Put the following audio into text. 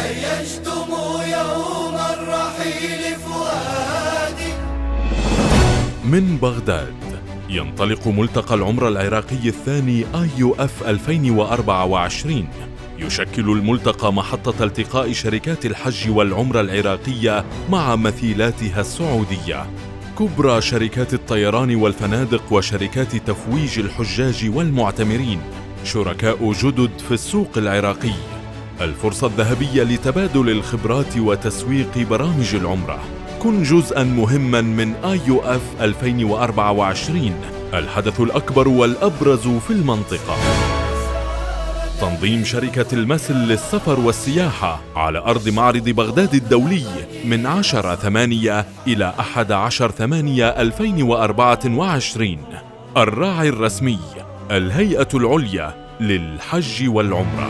هيجتم يوم الرحيل فؤادي. من بغداد ينطلق ملتقى العمرة العراقي الثاني IUF 2024. يشكل الملتقى محطة التقاء شركات الحج والعمرة العراقية مع مثيلاتها السعودية، كبرى شركات الطيران والفنادق وشركات تفويج الحجاج والمعتمرين، شركاء جدد في السوق العراقي. الفرصة الذهبية لتبادل الخبرات وتسويق برامج العمرة. كن جزءاً مهماً من IUF 2024، الحدث الأكبر والأبرز في المنطقة. تنظيم شركة المسل للسفر والسياحة على أرض معرض بغداد الدولي من 10/8 إلى 11/8/2024. الراعي الرسمي الهيئة العليا للحج والعمرة.